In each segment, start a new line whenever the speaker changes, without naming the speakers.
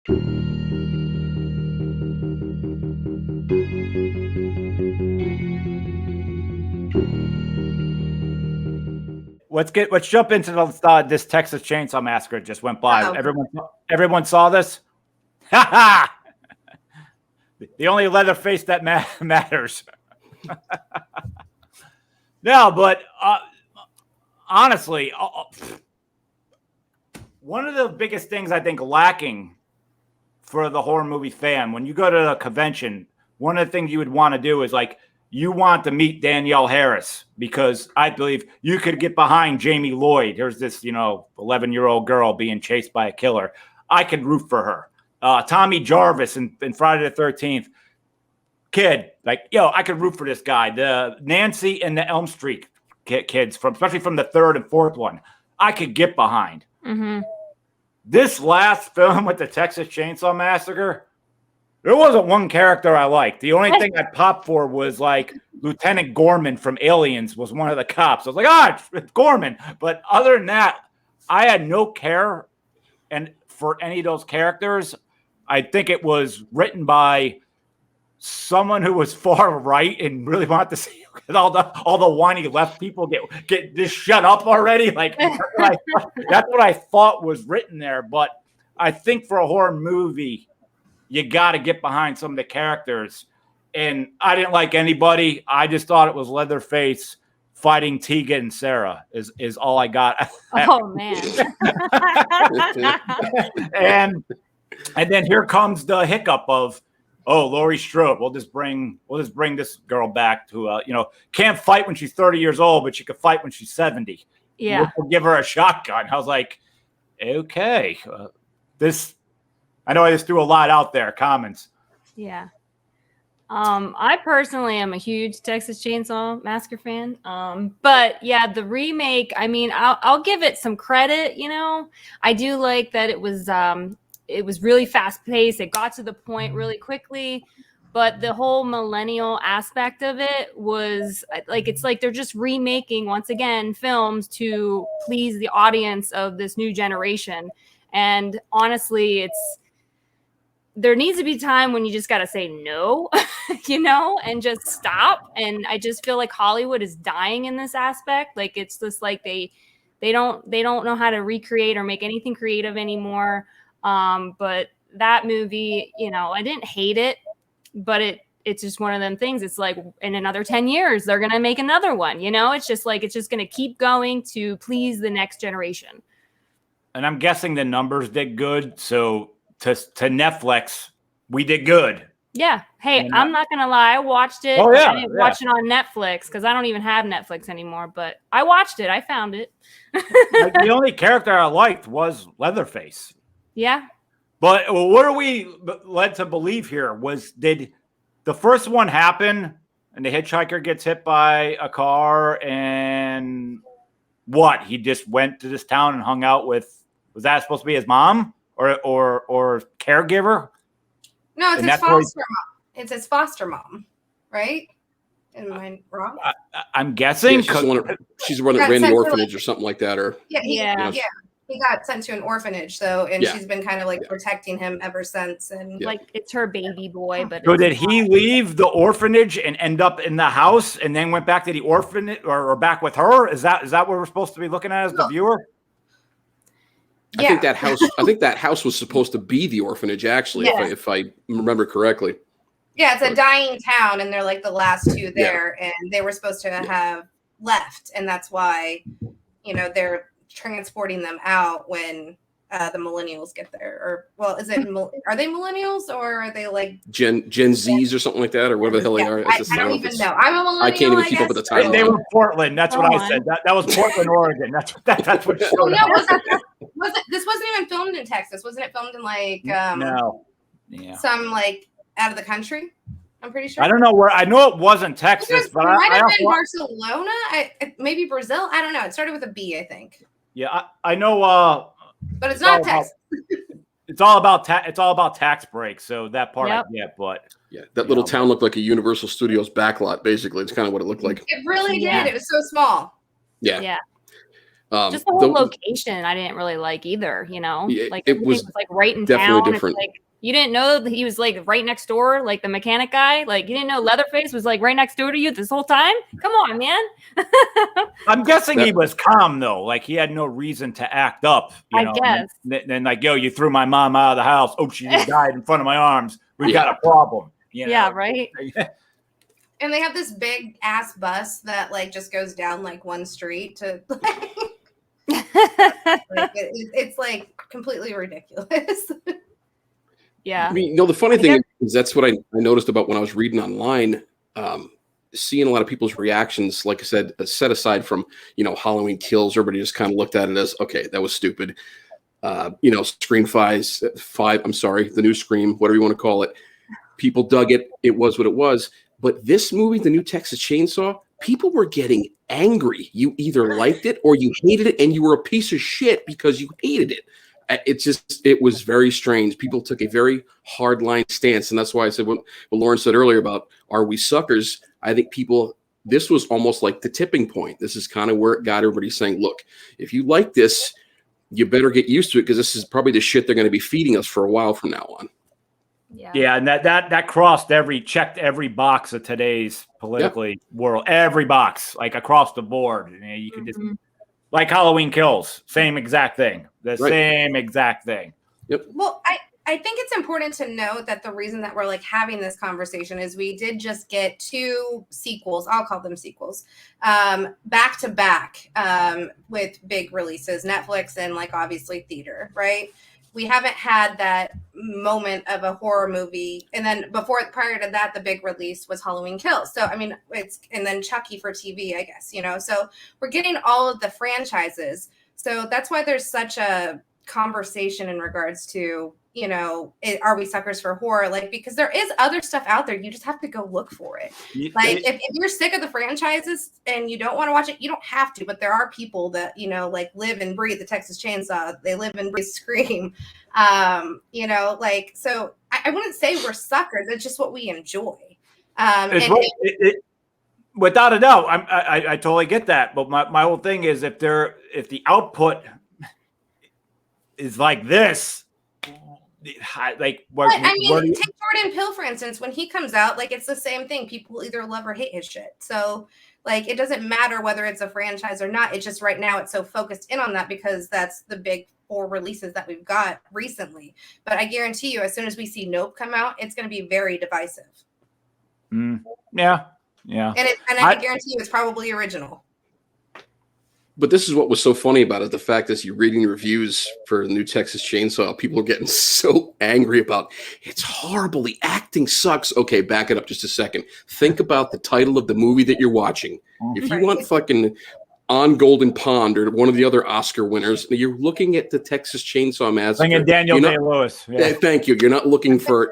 Let's jump into this Texas Chainsaw Massacre just went by. Everyone saw this? Ha ha! The only Leatherface that matters. No, but honestly, one of the biggest things I think lacking for the horror movie fan, when you go to a convention, one of the things you would want to do is like, you want to meet Danielle Harris, because I believe you could get behind Jamie Lloyd. There's this, 11-year-old girl being chased by a killer. I could root for her. Tommy Jarvis in Friday the 13th. Kid, I could root for this guy. The Nancy and the Elm Street kids, especially from the third and fourth one, I could get behind.
Mm-hmm.
This last film with the Texas Chainsaw Massacre, there wasn't one character I liked. The only thing I popped for was Lieutenant Gorman from Aliens was one of the cops. I was like, it's Gorman. But other than that, I had no care for any of those characters. I think it was written by someone who was far right and really wanted to see all the whiny left people get just shut up already. That's what I thought was written there. But I think for a horror movie, you got to get behind some of the characters. And I didn't like anybody. I just thought it was Leatherface fighting Tegan and Sarah is all I got.
Oh, man.
and then here comes the hiccup of, Laurie Strode. We'll just bring this girl back to can't fight when she's 30 years old, but she could fight when she's 70.
Yeah.
We'll give her a shotgun. I was like, okay, I know I just threw a lot out there. Comments.
Yeah. I personally am a huge Texas Chainsaw Massacre fan. But yeah, the remake, I mean, I'll give it some credit, I do like that it was really fast paced. It got to the point really quickly, but the whole millennial aspect of it was it's like they're just remaking once again films to please the audience of this new generation. And honestly, there needs to be time when you just got to say no, and just stop. And I just feel like Hollywood is dying in this aspect. It's just they don't know how to recreate or make anything creative anymore. But that movie, I didn't hate it, but it's just one of them things. It's like in another 10 years, they're going to make another one, it's just going to keep going to please the next generation.
And I'm guessing the numbers did good. So to Netflix, we did good.
Yeah. Hey, I'm not going to lie. I watched it.
Oh, yeah.
I didn't watch it on Netflix because I don't even have Netflix anymore, but I watched it. I found it.
The only character I liked was Leatherface.
Yeah.
But what are we led to believe here? Did the first one happen and the hitchhiker gets hit by a car and what? He just went to this town and hung out with, was that supposed to be his mom or caregiver?
No, it's his foster mom. It's his foster mom, right? Am I wrong?
I'm guessing.
Yeah, she's the one that ran the orphanage or something like that. Or
yeah. He got sent to an orphanage, she's been kind of protecting him ever since, and
it's her baby boy. But
so did he leave the orphanage and end up in the house, and then went back to the orphanage or back with her? Is that what we're supposed to be looking at as the viewer?
I think that house was supposed to be the orphanage, actually, if I remember correctly.
Yeah, it's a dying town, and they're like the last two there, and they were supposed to have left, and that's why, they're transporting them out when the millennials get there. Are they millennials or are they like
Gen Zs or something like that, or whatever the hell they are?
I don't even know. I'm a millennial.
I can't even keep up with the title.
They were Portland. That's what I said. That was Portland, Oregon. That's what showed up.
This wasn't even filmed in Texas. Wasn't it filmed in
no. Yeah.
Some out of the country? I'm pretty sure.
I don't know where. I know it wasn't Texas, but
it might have been Barcelona. Maybe Brazil. I don't know. It started with a B, I think.
Yeah, I know.
But it's not Texas.
It's all about tax breaks. So that part I get, but
that little town looked like a Universal Studios backlot. Basically, it's kind of what it looked like.
It really did. It was so small.
Yeah.
Just the whole location, I didn't really like either. Like
it was
like right in
definitely
town.
different.
It's like you didn't know that he was like right next door, like the mechanic guy. Like you didn't know Leatherface was like right next door to you this whole time. Come on, man.
I'm guessing he was calm though. Like he had no reason to act up.
I guess.
Then like, yo, you threw my mom out of the house. Oh, she just died in front of my arms. We got a problem.
Yeah, right.
And they have this big ass bus that like just goes down like one street to it's like completely ridiculous.
Yeah.
I mean, the funny thing is that's what I noticed about when I was reading online, seeing a lot of people's reactions, like I said, set aside from, Halloween Kills, everybody just kind of looked at it as, okay, that was stupid. Scream 5, I'm sorry, the new Scream, whatever you want to call it. People dug it. It was what it was. But this movie, the new Texas Chainsaw, people were getting angry. You either liked it or you hated it, and you were a piece of shit because you hated it. It was very strange. People took a very hard line stance. And that's why I said what Lauren said earlier about, are we suckers? I think this was almost like the tipping point. This is kind of where it got everybody saying, look, if you like this, you better get used to it because this is probably the shit they're going to be feeding us for a while from now on.
Yeah, and that checked every box of today's politically world, every box, like across the board. You could just like Halloween Kills, same exact thing, same exact thing.
Yep.
Well, I think it's important to note that the reason that we're like having this conversation is we did just get 2 sequels. I'll call them sequels, back to back, with big releases, Netflix and like obviously theater, right? We haven't had that moment of a horror movie. And then prior to that, the big release was Halloween Kills. So, I mean, and then Chucky for TV, I guess, so we're getting all of the franchises. So that's why there's such a conversation in regards to, are we suckers for horror? Like, because there is other stuff out there. You just have to go look for it. Like if you're sick of the franchises and you don't want to watch it, you don't have to, but there are people that, like live and breathe the Texas Chainsaw. They live and breathe Scream. So I wouldn't say we're suckers. It's just what we enjoy.
Without a doubt, I totally get that. But my whole thing is if the output is like this, take
Jordan Peele, for instance, when he comes out, like it's the same thing. People either love or hate his shit. So like it doesn't matter whether it's a franchise or not. It's just right now it's so focused in on that because that's the big 4 releases that we've got recently. But I guarantee you, as soon as we see Nope come out, it's going to be very divisive.
Yeah.
And I guarantee you, it's probably original.
But this is what was so funny about it. The fact is you're reading reviews for the new Texas Chainsaw. People are getting so angry about it's horrible. The acting sucks. Okay, back it up just a second. Think about the title of the movie that you're watching. If you want fucking On Golden Pond or one of the other Oscar winners, you're looking at the Texas Chainsaw Massacre.
Daniel Day-Lewis.
Yeah. Thank you. You're not looking for,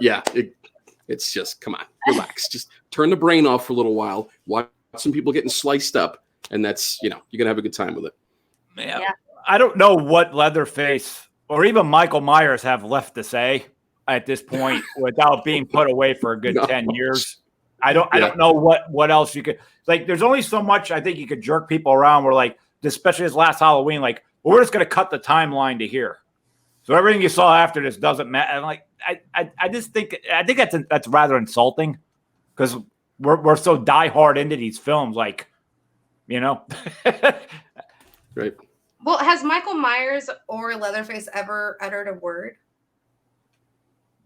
it's just, come on, relax. Just turn the brain off for a little while. Watch some people getting sliced up. And that's, you're going to have a good time with it.
Yeah. I don't know what Leatherface or even Michael Myers have left to say at this point without being put away for a good 10 years. I don't know what else you could, like, there's only so much I think you could jerk people around where, like, especially this last Halloween, like, well, we're just going to cut the timeline to here. So everything you saw after this doesn't matter. And like, I just think, that's rather insulting because we're so diehard into these films. Like,
right.
Well, has Michael Myers or Leatherface ever uttered a word?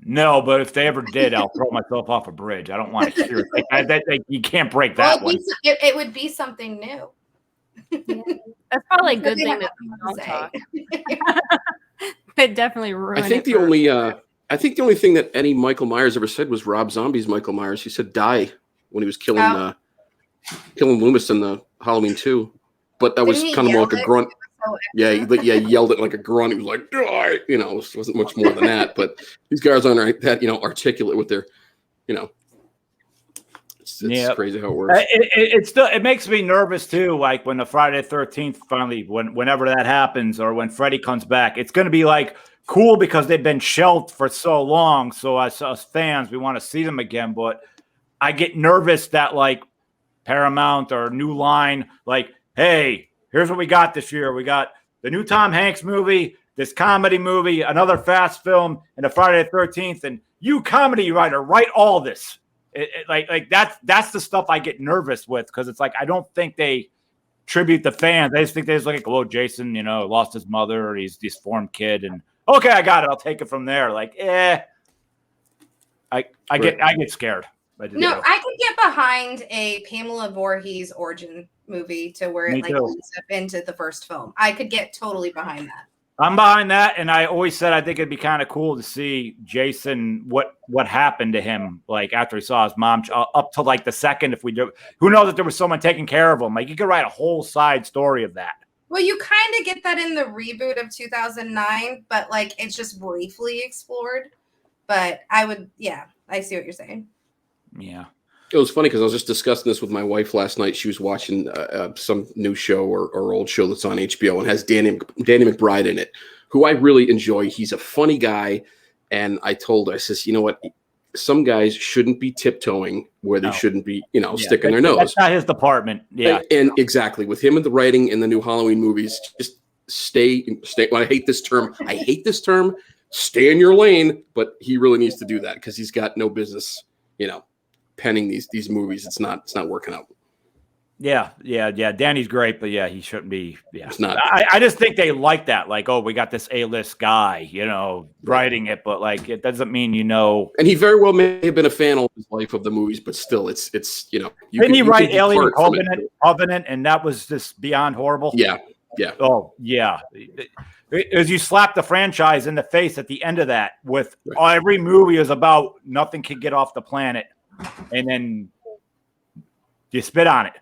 No, but if they ever did, I'll throw myself off a bridge. I don't want to hear it. You can't break that one.
It would be something new.
That's probably a good thing that we don't talk. It definitely ruined.
I think the only thing that any Michael Myers ever said was Rob Zombie's Michael Myers. He said "die" when he was killing Loomis in the Halloween 2, but that was kind of more like a grunt. He yelled it like a grunt. He was like, "Die!" It wasn't much more than that. But these guys aren't that articulate with their, it's crazy how it works.
It makes me nervous too. Like when the Friday the 13th finally, whenever that happens, or when Freddy comes back, it's going to be like cool because they've been shelved for so long. So as us fans, we want to see them again. But I get nervous that like Paramount or New Line, like, hey, here's what we got this year. We got the new Tom Hanks movie, this comedy movie, another fast film, and a Friday the 13th. And you, comedy writer, write all this. Like that's the stuff I get nervous with, because it's like I don't think they tribute the fans. I just think they just like, oh, Jason, lost his mother, or he's this deformed kid, and okay, I got it. I'll take it from there. Like, I get scared.
I could get behind a Pamela Voorhees origin movie to where it leads up into the first film. I could get totally behind that.
I'm behind that, and I always said I think it'd be kind of cool to see Jason what happened to him, like after he saw his mom, up to like the second. If we do, who knows if there was someone taking care of him? Like you could write a whole side story of that.
Well, you kind of get that in the reboot of 2009, but like it's just briefly explored. But I see what you're saying.
Yeah.
It was funny because I was just discussing this with my wife last night. She was watching some new show or old show that's on HBO and has Danny McBride in it, who I really enjoy. He's a funny guy. And I told her, I says, you know what? Some guys shouldn't be tiptoeing where they shouldn't be, sticking their nose.
That's not his department. Yeah.
And exactly. With him and the writing in the new Halloween movies, just stay. Well, I hate this term. Stay in your lane. But he really needs to do that because he's got no business, penning these movies. It's not working out.
Yeah. Danny's great, but he shouldn't be. Yeah,
it's not.
I just think they like that. Like, oh, we got this A-list guy, writing it, but like it doesn't mean
And he very well may have been a fan all his life of the movies, but still, it's
Didn't he write Alien Covenant, and that was just beyond horrible?
Yeah.
Oh yeah. As you slap the franchise in the face at the end of that with every movie is about nothing can get off the planet. And then you spit on it.